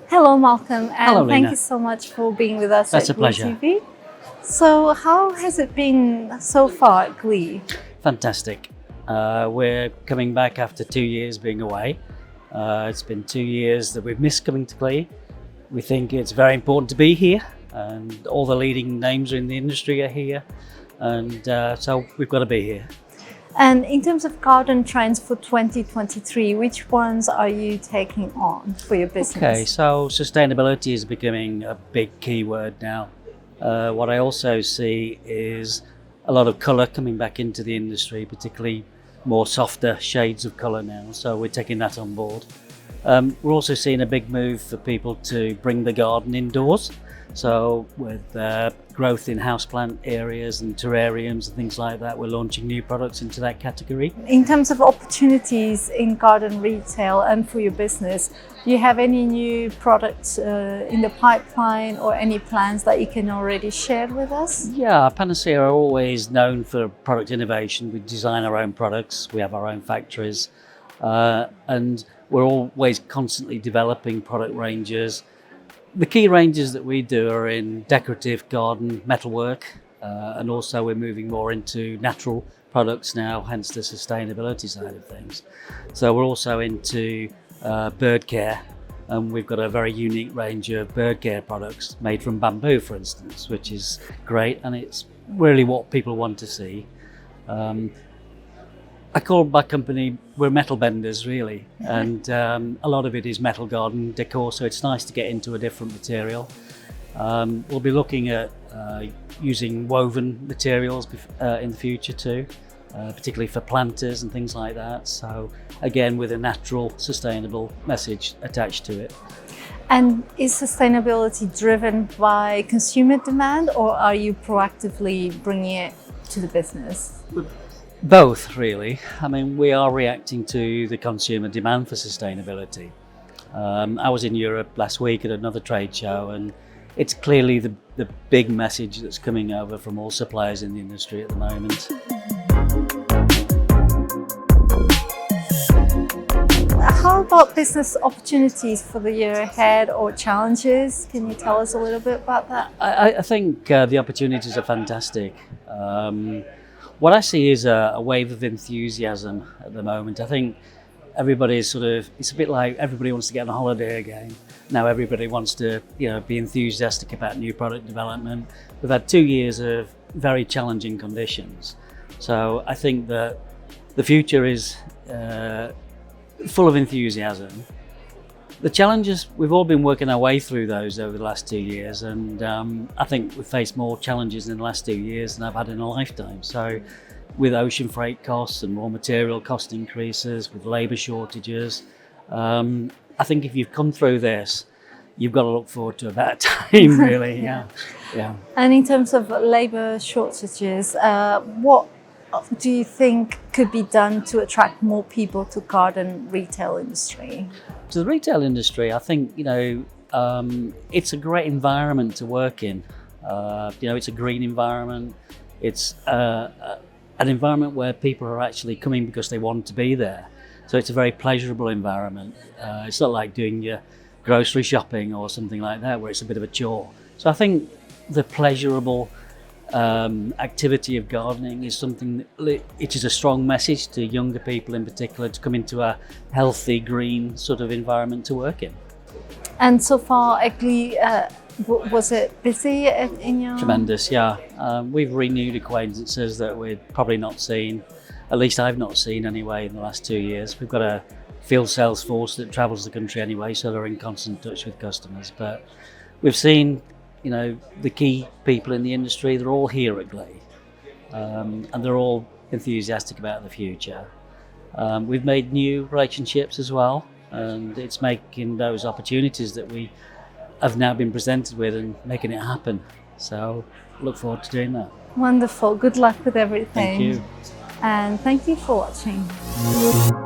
Hello, Malcolm, and Hello, thank Lina. you so much for being with us That's at a pleasure. Glee TV. So, how has it been so far at Glee? Fantastic. We're coming back after 2 years being away. It's been 2 years that we've missed coming to Glee. We think it's very important to be here, and all the leading names in the industry are here, and so we've got to be here. And in terms of garden trends for 2023, which ones are you taking on for your business? Okay, so sustainability is becoming a big keyword now. What I also see is a lot of colour coming back into the industry, particularly more softer shades of colour now, so we're taking that on board. We're also seeing a big move for people to bring the garden indoors. So with growth in houseplant areas and terrariums and things like that, we're launching new products into that category. In terms of opportunities in garden retail and for your business, do you have any new products in the pipeline or any plans that you can already share with us? Yeah, Panacea are always known for product innovation. We design our own products, we have our own factories, and we're always constantly developing product ranges. The key ranges that we do are in decorative garden metalwork, and also we're moving more into natural products now, hence the sustainability side of things. So we're also into bird care, and we've got a very unique range of bird care products made from bamboo, for instance, which is great, and it's really what people want to see. I call my company, we're metal benders really, and a lot of it is metal garden decor, so it's nice to get into a different material. We'll be looking at using woven materials in the future too, particularly for planters and things like that. So again, with a natural, sustainable message attached to it. And is sustainability driven by consumer demand, or are you proactively bringing it to the business? Both, really. I mean, we are reacting to the consumer demand for sustainability. I was in Europe last week at another trade show, and it's clearly the big message that's coming over from all suppliers in the industry at the moment. How about business opportunities for the year ahead or challenges? Can you tell us a little bit about that? I think the opportunities are fantastic. What I see is a wave of enthusiasm at the moment. I think everybody is it's a bit like everybody wants to get on a holiday again. Now everybody wants to, be enthusiastic about new product development. We've had 2 years of very challenging conditions. So I think that the future is full of enthusiasm. The challenges, we've all been working our way through those over the last 2 years, and I think we've faced more challenges in the last 2 years than I've had in a lifetime. So with ocean freight costs and raw material cost increases, with labour shortages, I think if you've come through this, you've got to look forward to a better time, really. Yeah. And in terms of labour shortages, what do you think could be done to attract more people to garden retail industry? To the retail industry, I think, it's a great environment to work in. It's a green environment. It's an environment where people are actually coming because they want to be there. So it's a very pleasurable environment. It's not like doing your grocery shopping or something like that, where it's a bit of a chore. So I think the pleasurable activity of gardening is something that it is a strong message to younger people in particular to come into a healthy, green sort of environment to work in. And so far, Glee, was it busy in your... Tremendous, yeah. We've renewed acquaintances that we've probably not seen, at least I've not seen anyway, in the last 2 years. We've got a field sales force that travels the country anyway, so they're in constant touch with customers. But we've seen, the key people in the industry, they're all here at Glee, and they're all enthusiastic about the future. We've made new relationships as well, and it's making those opportunities that we have now been presented with and making it happen. So look forward to doing that. Wonderful. Good luck with everything. Thank you. And thank you for watching.